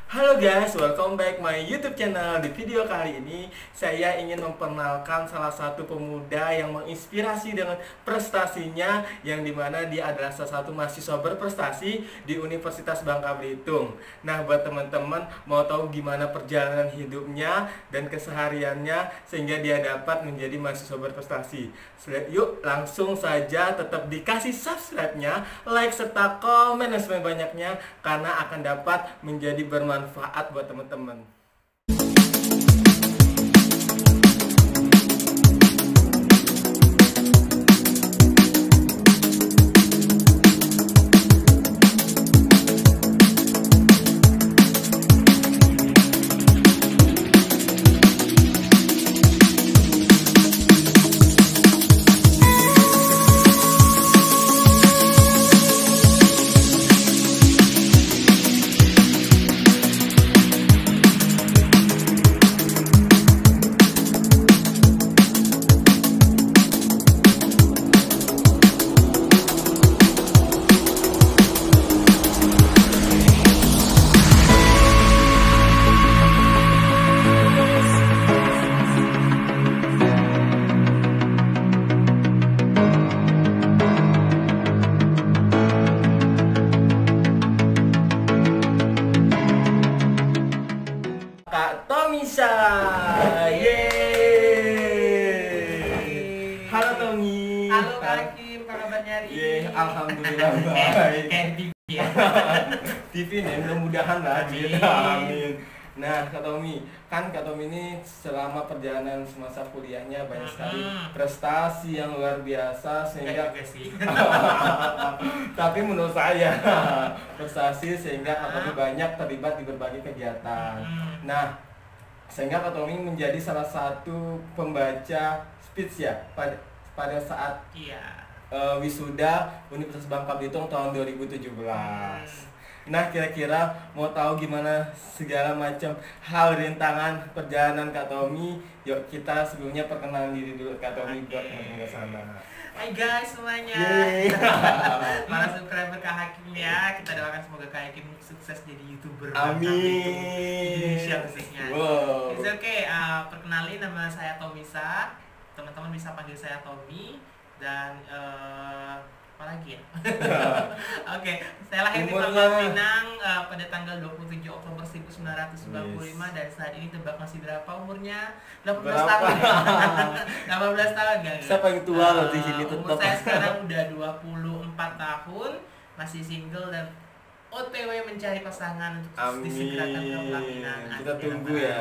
Halo guys, welcome back my YouTube channel. Di video kali ini saya ingin memperkenalkan salah satu pemuda yang menginspirasi dengan prestasinya, yang dimana dia adalah salah satu mahasiswa berprestasi di Universitas Bangka Belitung. Nah, buat teman-teman mau tahu gimana perjalanan hidupnya dan kesehariannya sehingga dia dapat menjadi mahasiswa berprestasi, yuk langsung saja tetap dikasih subscribe-nya, like serta komen dan sebanyak-banyaknya karena akan dapat menjadi bermanfaat buat teman-teman. Kak Tomisa, yeay. Halo Tommy. Halo Kak Kim, apa kabarnya hari ini? Yeay, alhamdulillah baik. Kayak TV ya. TV nih, mudah-mudahan lah. Amin. Amin. Nah, Kak Tommy, kan Kak Tommy ini selama perjalanan semasa kuliahnya banyak sekali prestasi yang luar biasa sehingga Enggak juga sih. tapi menurut saya prestasi sehingga Kak Tommy banyak terlibat di berbagai kegiatan. Nah, sehingga Kak Tommy menjadi salah satu pembaca speech ya pada saat Iya. wisuda Universitas Bangka Belitung tahun 2017. Nah, kira-kira mau tahu gimana segala macam hal rintangan perjalanan Kak Tommy? Yuk kita sebelumnya perkenalan diri dulu Kak Tommy buat teman-teman di sana. Hai guys semuanya. Yeay. Para subscriber Kak Hakim ya, kita doakan semoga Kak Hakim sukses jadi YouTuber Amin. Indonesia khususnya. Wow. It's okay, perkenalin nama saya Tomisa. Teman-teman bisa panggil saya Tommy dan apa lagi ya? Oke, saya lahir di Pangkal Pinang pada tanggal 27 Oktober 1995 dan saat ini tebak masih berapa umurnya? 18 tahun ya? 18 tahun gak? Saya paling tua loh di sini Umur tetap. saya sekarang udah 24 tahun, masih single dan OTW mencari pasangan untuk Amin. disegerakan ke pelaminan. Kita tunggu ya.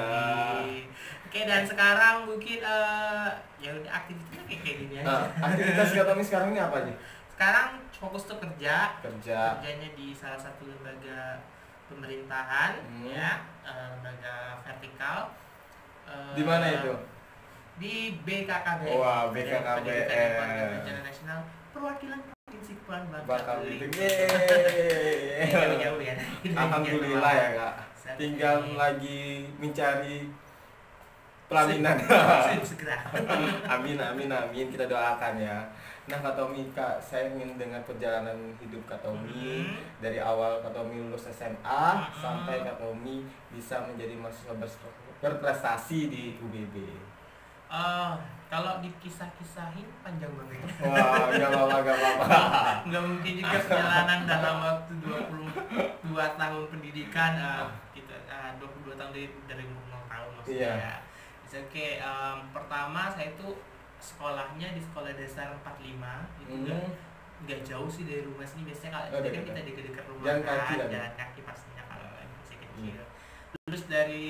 Oke, dan sekarang mungkin ya udah aktivitasnya kayak gini aja. Nah, aktivitas Kak Tommy sekarang ini apa aja? Sekarang fokus tuh kerja. Kerja. Kerjanya di salah satu lembaga pemerintahan ya, lembaga vertikal. Di mana itu? Di BKKBN. Wah, BKKBN. Bencana Nasional Perwakilan Provinsi Kepulauan Bakal Belitung. Yeay. Jauh-jauh ya. Alhamdulillah ya Kak. Tinggal lagi mencari pelaminan. Segera. Amin amin amin, kita doakan ya. Nah Kak Tommy, Kak, saya ingin dengar perjalanan hidup Kak Tommy dari awal Kak Tommy lulus SMA sampai Kak Tommy bisa menjadi mahasiswa berprestasi di UBB. Kalau dikisah-kisahin panjang banget. Wah, gak apa-apa. Nggak mungkin juga perjalanan dalam waktu 22 tahun pendidikan, kita 22 tahun dari 0 tahun maksudnya. Iya. Ya. It's okay. Pertama saya itu sekolahnya di sekolah dasar 45 itu nggak jauh sih dari rumah sini. Biasanya kalau kan kita dekat rumah jalan kaki kan, lah. jalan kaki pastinya kalau masih kecil. Lulus dari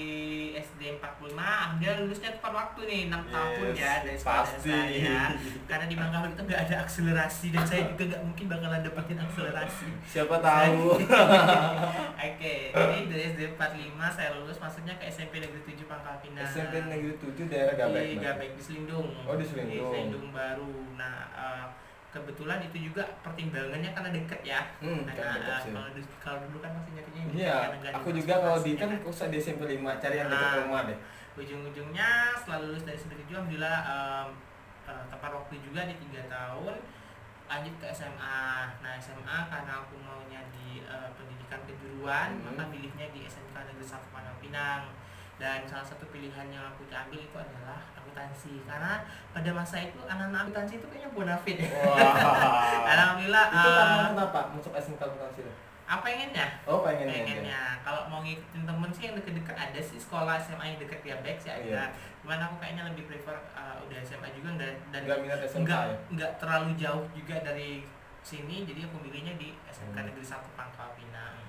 SD 45, dia lulusnya tepat waktu nih 6 tahun ya dari sekolah dasar ya. Karena di Bangka itu nggak ada akselerasi dan saya juga nggak mungkin bakalan dapetin akselerasi. Siapa tahu. Oke, jadi dari SD 45 saya lulus masuknya ke SMP Negeri 7 Pangkal Pinang. SMP Negeri 7 daerah Gabek. Di Gabek, di Selindung. Oh, di Selindung. Di Selindung baru. Nah, kebetulan itu juga pertimbangannya karena deket ya. Kalau dulu kan masih nyarinya ini. Iya, aku juga kalau di kan usah di SMP 5 cari yang dekat rumah deh. Ujung-ujungnya setelah lulus dari SMP 7 alhamdulillah tepat waktu juga di 3 tahun lanjut ke SMA. Nah SMA karena aku maunya di pendidikan kejuruan, maka pilihnya di SMK Negeri 1 Pinang. Dan salah satu pilihan yang aku ambil itu adalah akuntansi, karena pada masa itu anak-anak akuntansi itu kayaknya bonafit. Wah. Alhamdulillah. Itu karena kenapa masuk SMK akuntansi? Pengennya. Oh, pengennya. Kalau mau ngikutin temen sih yang deket-deket ada sih sekolah SMA yang deket Diabex ya ada. Iya. Cuman aku kayaknya lebih prefer udah SMA juga dan Nggak minat SMK ya? nggak terlalu jauh juga dari sini, jadi aku milihnya di SMK Negeri 1 Pangkal Pinang.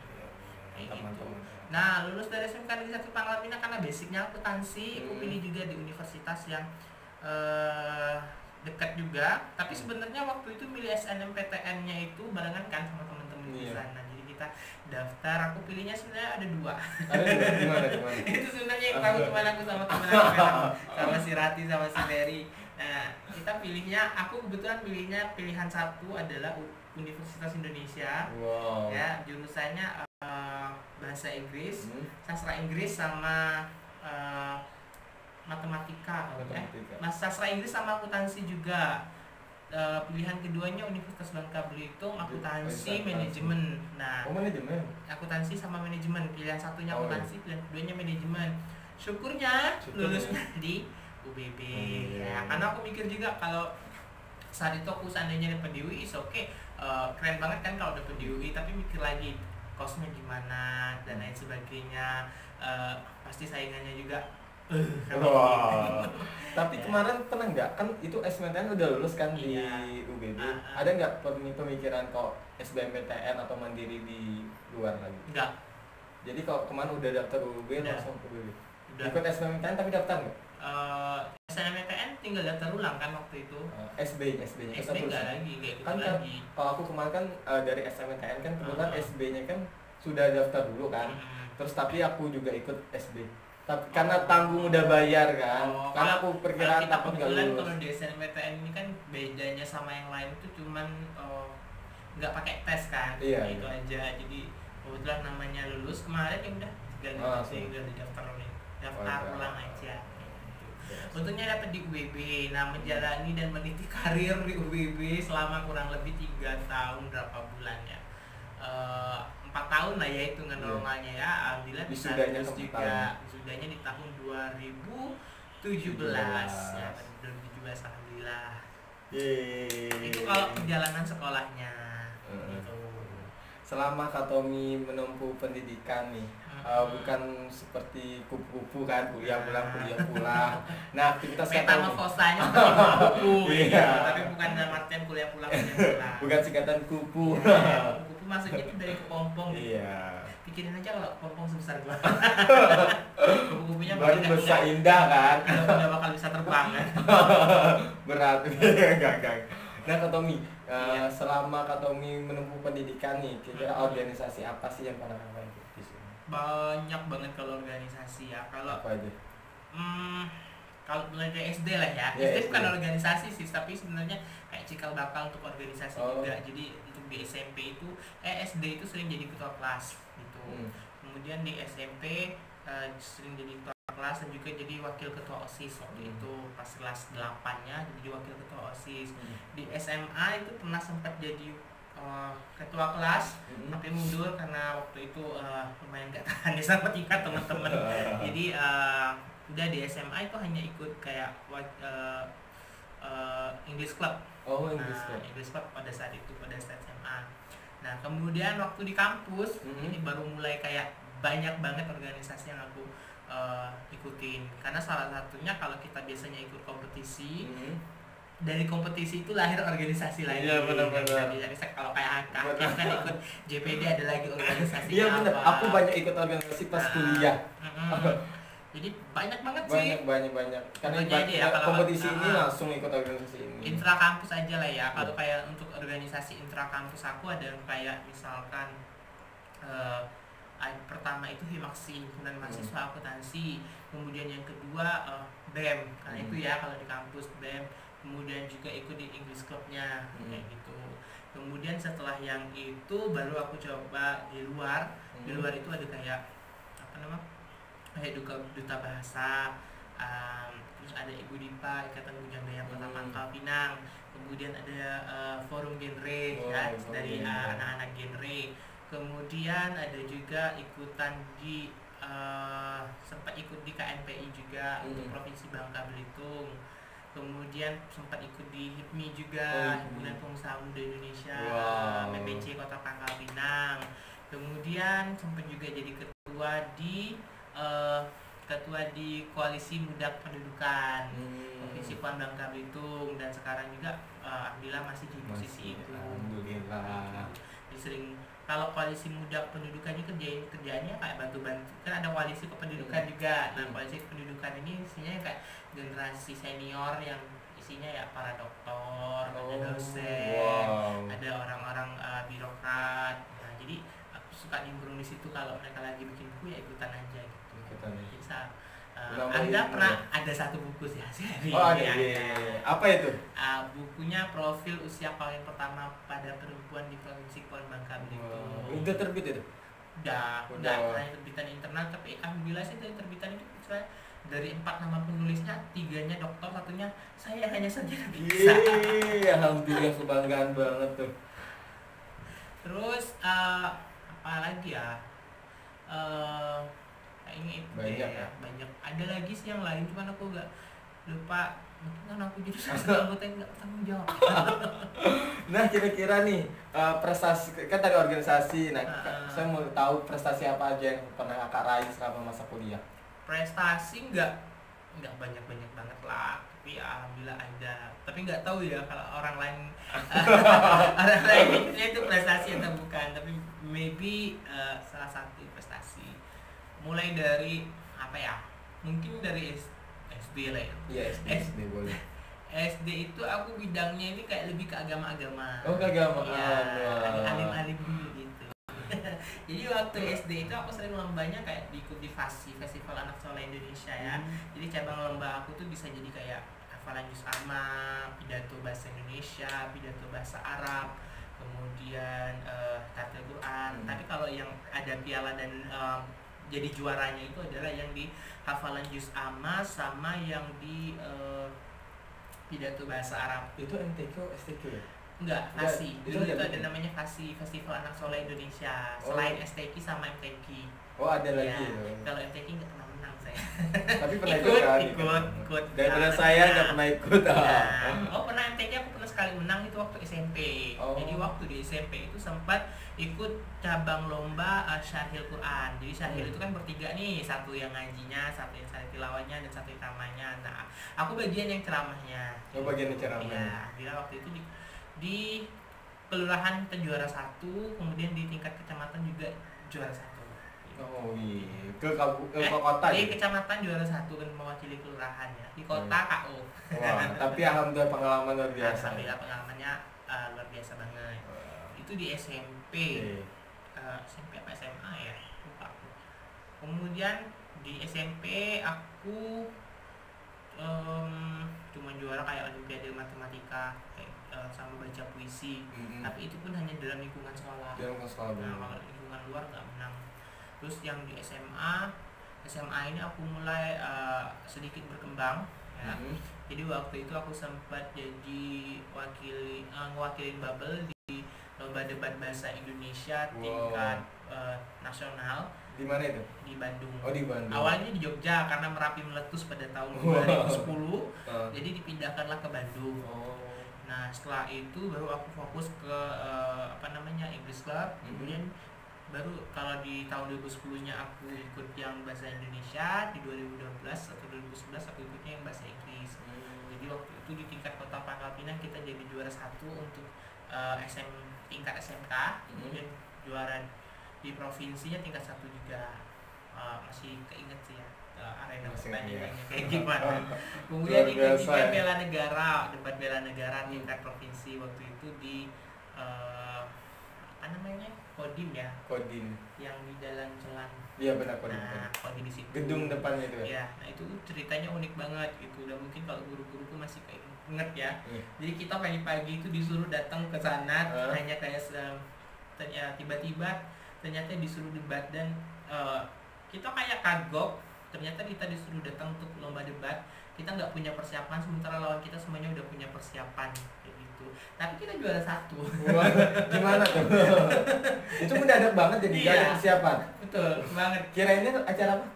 Kayak gitu. Nah, lulus dari SMK Negeri 1 Pangkal Pinang karena basicnya akuntansi, aku pilih juga di universitas yang dekat juga. Tapi sebenarnya waktu itu milih SNMPTN-nya itu barengan kan sama teman-teman di sana. Jadi kita daftar, aku pilihnya sebenarnya ada 2. Ada 2 gimana? Itu sebenarnya yang tahu cuma aku sama teman aku kan, sama si Rati sama si Mary. Nah, kita pilihnya, aku kebetulan pilihnya pilihan 1 adalah Universitas Indonesia. Wow. Ya, jurusannya bahasa Inggris, sastra Inggris sama matematika. Sastra Inggris sama akuntansi juga. Pilihan keduanya Universitas Bangka Belitung, akuntansi manajemen. Nah, manajemen. Akuntansi sama manajemen. Pilihan satunya akuntansi, pilihan keduanya manajemen. Syukurnya lulusnya di UBB. Ya, karena aku mikir juga kalau saat itu aku seandainya dapat di UI, oke, keren banget kan kalau dapat di UI, tapi mikir lagi kosnya gimana dan lain sebagainya. Pasti saingannya juga. Tapi kemarin pernah nggak, kan itu SBMPTN udah lulus kan di UBB, ada nggak pemikiran kok SBMPTN atau mandiri di luar lagi? Enggak. Jadi kalau kemarin udah daftar UBB langsung ke UBB. Ikut SBMPTN tapi daftar nggak? SNMPTN tinggal daftar ulang kan waktu itu. SB-nya nggak lagi kayak gitu kan, lagi. Kalau aku kemarin kan dari SNMPTN kan kebetulan SB-nya kan sudah daftar dulu kan. Terus tapi aku juga ikut SB. Tapi karena tanggung udah bayar kan. Karena aku perkiraan kita takut nggak kebetulan lulus. kalau di SNMPTN ini kan bedanya sama yang lain itu cuman nggak pakai tes kan. Iya, itu aja. Jadi kebetulan namanya lulus kemarin ya udah tinggal daftar ulang aja. Untungnya dapat di UBB. Nah, menjalani dan meniti karir di UBB selama kurang lebih 3 tahun berapa bulan ya. 4 tahun lah ya hitungan normalnya ya. Alhamdulillah bisa lulus juga. Wisudanya di tahun 2017 ya, 2017 alhamdulillah. Itu kalau perjalanan sekolahnya gitu. Selama Kak Tommy menempuh pendidikan nih, bukan seperti kupu-kupu kan, kuliah pulang. Nah, aktivitas Kak Tommy metamorfosanya seperti kupu-kupu gitu, tapi bukan dalam artian kuliah pulang. Bukan singkatan kupu. Kupu maksudnya itu dari kepompong gitu. Iya. Pikirin aja kalau kepompong sebesar gua. Kupu-kupunya baru besar indah kan. Nggak bakal bisa terbang kan. Berat. Enggak. Nah, Kak Tommy, selama Kak Tommy menempuh pendidikan nih, kira-kira organisasi apa sih yang pernah Kakak ikut di sini? Banyak banget kalau organisasi ya. Kalau apa aja? Kalau mulai dari SD lah ya. SD bukan organisasi sih, tapi sebenarnya kayak cikal bakal untuk organisasi juga. Jadi untuk di SMP itu SD itu sering jadi ketua kelas gitu. Kemudian di SMP sering jadi ketua kelas dan juga jadi wakil ketua OSIS waktu itu pas kelas 8-nya jadi wakil ketua OSIS. Di SMA itu pernah sempat jadi ketua kelas tapi mundur karena waktu itu lumayan gak tahan ya sama tingkat teman-teman. Jadi udah di SMA itu hanya ikut kayak English Club. English Club pada saat itu, pada saat SMA. Nah, kemudian waktu di kampus ini baru mulai kayak banyak banget organisasi yang aku ikutin. Karena salah satunya kalau kita biasanya ikut kompetisi, dari kompetisi itu lahir organisasi lagi. Iya, benar-benar. Jadi kalau kayak Hakim kan ikut JPD ada lagi organisasi. Iya benar. Aku banyak ikut organisasi pas kuliah. Jadi banyak banget sih. Banyak. Karena ya, kompetisi ini langsung ikut organisasi ini. Intra kampus aja lah ya. Kalau kayak untuk organisasi intra kampus aku ada yang kayak misalkan pertama itu Himaksi, himpunan mahasiswa akuntansi. Kemudian yang kedua BEM. Karena itu ya kalau di kampus BEM. Kemudian juga ikut di English Club-nya kayak gitu. Kemudian setelah yang itu baru aku coba di luar. Di luar itu ada kayak apa namanya? Kayak duta bahasa, terus ada Ibu Dipa, Ikatan Bujang Kota Pangkal Pinang, kemudian ada forum genre dari anak-anak genre, kemudian ada juga ikutan di sempat ikut di KNPI juga untuk Provinsi Bangka Belitung. Kemudian sempat ikut di HIPMI juga, Himpunan Pengusaha Muda Indonesia, MPC Kota Pangkal Pinang. Kemudian sempat juga jadi ketua di Koalisi Muda Pendudukan Provinsi Bangka Belitung, dan sekarang juga alhamdulillah masih di posisi itu. Alhamdulillah. Jadi sering kalau Koalisi Muda Pendudukan ini kerjaannya kayak bantu-bantu, kan ada Koalisi Kependudukan juga. Nah, Koalisi Kependudukan ini isinya kayak generasi senior yang isinya ya para dokter, ada dosen, ada orang-orang birokrat. Nah, jadi aku suka nimbrung di situ, kalau mereka lagi bikin buku ya ikutan aja gitu. Bisa. Anda pernah ada satu buku sih hari ini. Apa itu? Bukunya Profil Usia Kawin Pertama pada Perempuan di Provinsi Bangka Belitung. Udah terbit itu? Udah hanya terbitan internal, tapi alhamdulillah sih dari terbitan itu dari 4 nama penulisnya 3-nya dokter, 1-nya saya hanya sarjana biasa. Alhamdulillah, kebanggaan banget tuh. Terus apa lagi ya? Kayaknya itu banyak. Ada lagi sih yang lain, cuman aku gak lupa. Mungkin kan aku jadi salah anggota yang gak bertanggung jawab. Nah, kira-kira nih prestasi, kan tadi organisasi. Nah, saya mau tahu prestasi apa aja yang pernah kakak raih selama masa kuliah. Prestasi nggak banyak banget lah, tapi alhamdulillah ada. Tapi nggak tahu ya kalau orang lain itu prestasi atau bukan, tapi maybe salah satu prestasi. Mulai dari apa ya, mungkin dari SD lah ya. Iya, SD boleh. SD itu aku bidangnya ini kayak lebih ke agama-agama. Oh, ke agama. Iya, alim-alim dulu gitu. Jadi waktu SD itu aku sering lombanya kayak diikut di Festival Anak Soleh Indonesia ya. Jadi cabang lomba aku tuh bisa jadi kayak hafalan juz amma, pidato bahasa Indonesia, pidato bahasa Arab, kemudian tartil Quran. Tapi kalau yang ada piala dan jadi juaranya itu adalah yang di hafalan juz amma sama yang di pidato bahasa Arab. Itu MTQ, STQ ya? Enggak, FASI. Dulu itu ada namanya FASI, Festival Anak Soleh Indonesia. Selain STQ sama MTQ. Oh, ada lagi ya. Kalau MTQ enggak pernah menang saya. Tapi pernah ikut. Daripada saya enggak pernah ikut. Pernah MTQ, aku pernah sekali menang itu waktu SMP. Jadi waktu di SMP itu sempat ikut cabang lomba Syarhil Quran. Jadi Syarhil itu kan bertiga nih, satu yang ngajinya, satu yang sari tilawahnya, dan satu yang ceramahnya. Nah, aku bagian yang ceramahnya. Oh, bagian yang ceramahnya. Iya, bila waktu itu di kelurahan kita juara 1, kemudian di tingkat kecamatan juga juara 1. Oh iya, ke kota di kecamatan juara 1 kan, mewakili kelurahan ya. Di kota KO. Wah, tapi alhamdulillah pengalaman luar biasa. Alhamdulillah pengalamannya luar biasa banget. Itu di SMP. SMP apa SMA ya? Lupa aku. Kemudian di SMP aku cuma juara kayak olimpiade matematika, sama baca puisi. Tapi itu pun hanya dalam lingkungan sekolah. Nah, kalau lingkungan luar nggak menang. Terus yang di SMA ini aku mulai sedikit berkembang ya. Jadi waktu itu aku sempat jadi wakilin Babel di lomba debat bahasa Indonesia tingkat nasional. Di mana itu? Di Bandung. Oh, di Bandung. Awalnya di Jogja karena Merapi meletus pada tahun 2010. Jadi dipindahkanlah ke Bandung. Nah, setelah itu baru aku fokus ke English Club. Kemudian baru kalau di tahun 2010-nya aku ikut yang bahasa Indonesia, di 2012 atau 2011 aku ikutnya yang bahasa Inggris. Jadi waktu itu di tingkat Kota Pangkal Pinang kita jadi juara 1 untuk tingkat SMK. Kemudian juara di provinsinya tingkat 1 juga. Masih keinget sih ya arena pertandingannya kayak gimana. Kemudian ikut juga bela negara, debat bela negara tingkat provinsi waktu itu di Kodim ya. Kodim. Yang di Jalan Celan. Iya benar, Kodim. Nah, Kodim di situ. Gedung depannya itu ya. Iya, nah itu ceritanya unik banget gitu. Dan mungkin kalau guru-guruku masih kayak inget ya. Jadi kita pagi-pagi itu disuruh datang ke sana hanya kayak tiba-tiba ternyata disuruh debat, dan kita kayak kagok. Ternyata kita disuruh datang untuk lomba debat, kita nggak punya persiapan, sementara lawan kita semuanya udah punya persiapan kayak gitu. tapi kita juara 1. Wah, gimana tuh? Itu mendadak banget jadi gak ada persiapan. Betul banget. Kirainnya acara apa?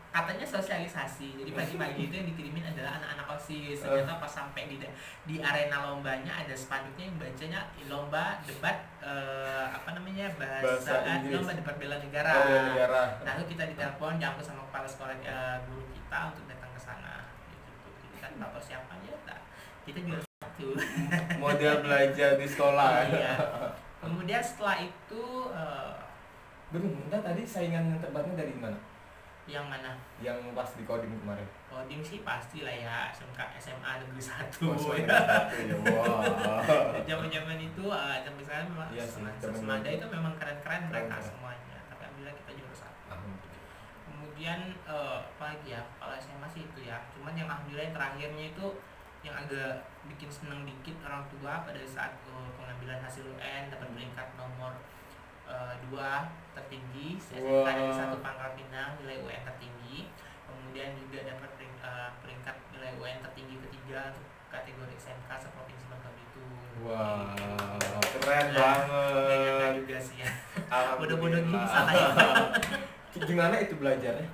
Katanya sosialisasi, jadi pagi-pagi itu yang dikirimin adalah anak-anak OSIS. Ternyata pas sampai di arena lombanya ada spanduknya yang bacanya lomba debat bahasa lomba debat bela negara. Lalu kita ditelepon aku sama kepala sekolah guru kita untuk datang ke sana. Gitu. Jadi kan persiapannya kita juara 1. Model belajar di sekolah. Iya. Kemudian setelah itu bentar, tadi saingan yang terberatnya dari mana? Yang mana? Yang pas di coding kemarin. Coding sih pasti lah ya, SMA Negeri 1. Ya, wow. Zaman-zaman itu sampai sekarang memang semada itu memang keren-keren mereka semuanya. Tapi alhamdulillah kita juara 1. Kemudian apa lagi ya? Kalau SMA sih itu ya. Cuman yang alhamdulillah yang terakhirnya itu yang agak bikin seneng dikit orang tua pada saat pengambilan hasil UN dapat peringkat nomor 2 tertinggi, SMK dari 1 Pangkal Pinang, nilai UN tertinggi. Kemudian juga dapat peringkat nilai UN tertinggi ketiga untuk kategori SMK seprovinsi Bangka Belitung. Wow, keren banget. Gak nyangka juga sih ya. Bodoh-bodoh gini bisa lah ya. Gimana itu belajarnya?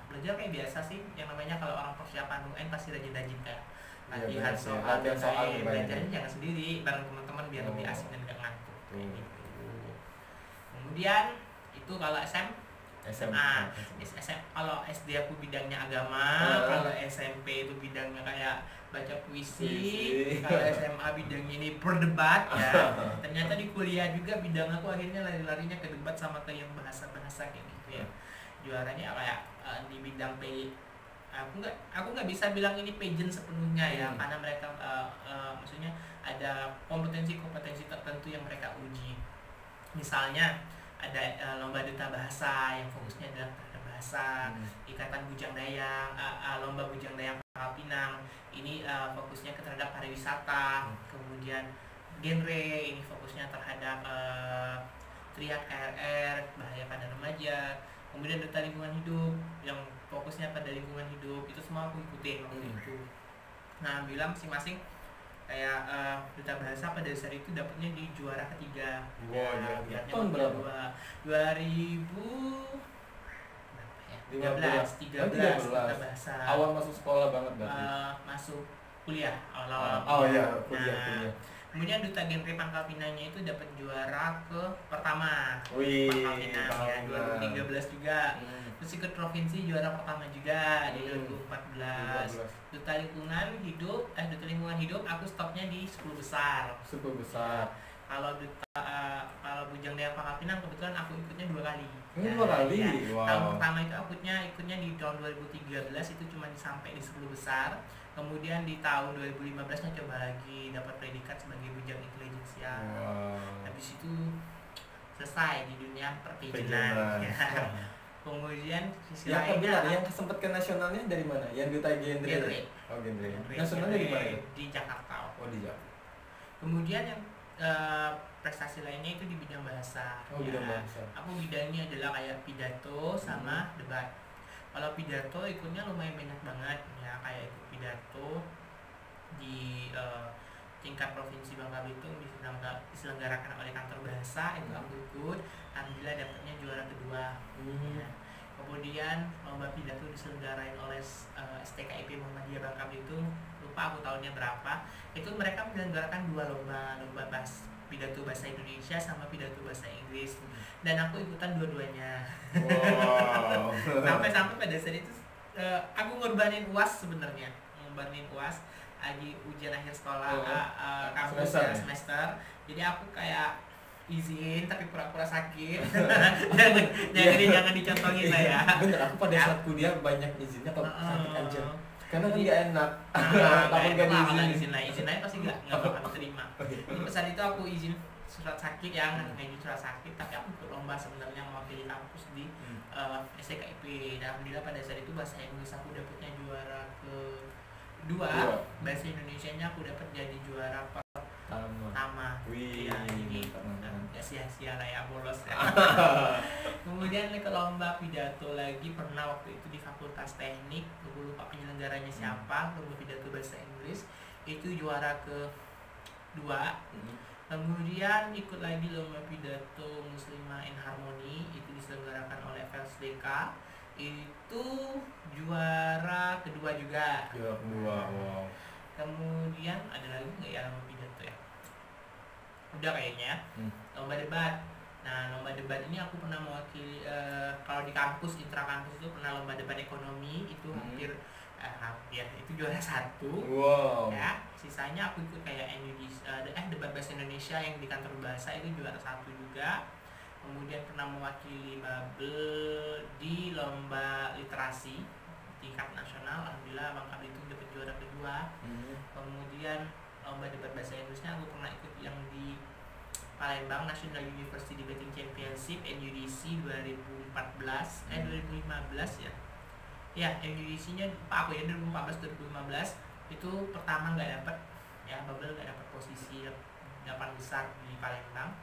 Belajar kayak biasa sih, yang namanya kalau orang persiapan UN pasti rajin-rajin kayak latihan soal, belajarnya jangan sendiri, bareng teman-teman biar lebih asik dan gak ngantuk. Kemudian itu kalau SMA. Kalau SD aku bidangnya agama, kalau SMP itu bidangnya kayak baca puisi, kalau SMA bidangnya ini berdebat ya. Ternyata di kuliah juga bidang aku akhirnya lari-larinya ke debat sama ke yang bahasa-bahasa kayak gitu ya. Juaranya kayak di bidang aku nggak bisa bilang ini pageant sepenuhnya ya, karena mereka maksudnya ada kompetensi tertentu yang mereka uji. Misalnya ada lomba duta bahasa yang fokusnya adalah terhadap bahasa, ikatan bujang dayang, lomba bujang dayang Pangkal Pinang ini fokusnya terhadap pariwisata. Kemudian genre ini fokusnya terhadap teriak KRR, bahaya pada remaja. Kemudian duta lingkungan hidup yang fokusnya pada lingkungan hidup, itu semua aku ikutin waktu itu. Nah, bilang masing-masing kayak duta bahasa pada dasar itu dapatnya di juara ketiga. Tahun berapa? 2013 duta bahasa. Awal masuk sekolah banget berarti. Masuk kuliah awal. Kuliah. Kemudian duta genre Pangkal Pinangnya itu dapat juara pertama. Pangkal Pinang ya 2013 juga. Terus ikut provinsi juara pertama juga di 2014. Duta lingkungan hidup aku stopnya di 10 besar. Kalau bujang dayang Pangkal Pinang kebetulan aku ikutnya 2 kali. Dua kali. Ya. Wow. Tahun pertama itu ikutnya di tahun 2013 itu cuma sampai di 10 besar. Kemudian di tahun 2015-nya coba lagi dapat predikat sebagai bujang intelijensial. Habis itu selesai di dunia perpijinan. Ya. Kemudian sisi lainnya yang sempat ke nasionalnya dari mana? Yang duta genre. Genre. Nasionalnya di mana? Di Jakarta. Di Jakarta. Kemudian yang prestasi lainnya itu di bidang bahasa. Bidang bahasa. Aku bidangnya adalah kayak pidato sama debat. Kalau pidato ikutnya lumayan banyak banget ya, kayak ikut pidato di tingkat provinsi Bangka Belitung diselenggarakan oleh kantor bahasa, itu aku ikut. Alhamdulillah dapatnya juara kedua. Ya. Kemudian lomba pidato diselenggarain oleh STKIP Muhammadiyah Bangka Belitung, lupa aku tahunnya berapa. Itu mereka menyelenggarakan 2 lomba pidato bahasa Indonesia sama pidato bahasa Inggris, dan aku ikutan dua-duanya. Wow. sampai pada saat itu aku ngorbanin UAS sebenarnya, lagi ujian akhir sekolah kampus semester. Jadi aku kayak izin tapi pura-pura sakit. jangan dicontohin lah ya. Bener, aku pada saat kuliah banyak izinnya kalau sakit aja. Karena nggak enak. Takut nggak izin lain pasti nggak bakal terima. Jadi saat itu aku izin surat sakit ya, ngajuin surat sakit, tapi aku ikut lomba sebenarnya mewakili kampus di STKIP. Dan alhamdulillah pada saat itu bahasa Inggris aku dapatnya juara kedua. Bahasa Indonesianya aku dapat jadi juara pertama. Wih, ya, jadi nggak sia-sia lah ya, bolos ya. Kemudian ke lomba pidato lagi pernah waktu itu di Fakultas Teknik, aku lupa penyelenggaranya siapa, lomba pidato bahasa Inggris itu juara 2. Kemudian ikut lagi lomba pidato Muslimah in Harmony, itu diselenggarakan oleh FLSDK, itu juara kedua juga. Juara kedua, wow. Kemudian ada lagi nggak ya lomba pidato ya? Udah kayaknya. Lomba debat. Nah, lomba debat ini aku pernah mewakili, kalau di kampus, intra kampus itu pernah lomba debat ekonomi, itu hampir itu juara 1. Wow. Ya, sisanya aku ikut kayak debat bahasa Indonesia yang di kantor bahasa, itu juara 1 juga. Kemudian pernah mewakili Babel di lomba literasi tingkat nasional, alhamdulillah Bangka Belitung dapat juara kedua. Kemudian lomba debat bahasa Inggrisnya aku pernah ikut yang di Palembang National University Debating Championship NUDC 2015 ya. Ya, NUDC-nya aku ya 2014 itu pertama nggak dapat ya, Babel nggak dapat posisi 8 besar di Palembang.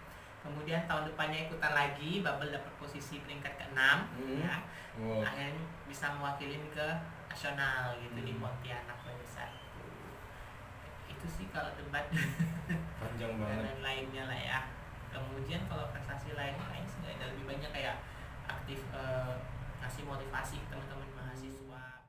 Kemudian tahun depannya ikutan lagi, Babel dapat posisi peringkat ke-6 ya. Wow. Akhirnya bisa mewakilin ke nasional gitu di Pontianak pada saat itu sih kalau debat. Panjang banget. Dan lainnya lah ya. Kemudian kalau prestasi lainnya sih nggak ada, lebih banyak kayak aktif ngasih motivasi ke teman-teman mahasiswa.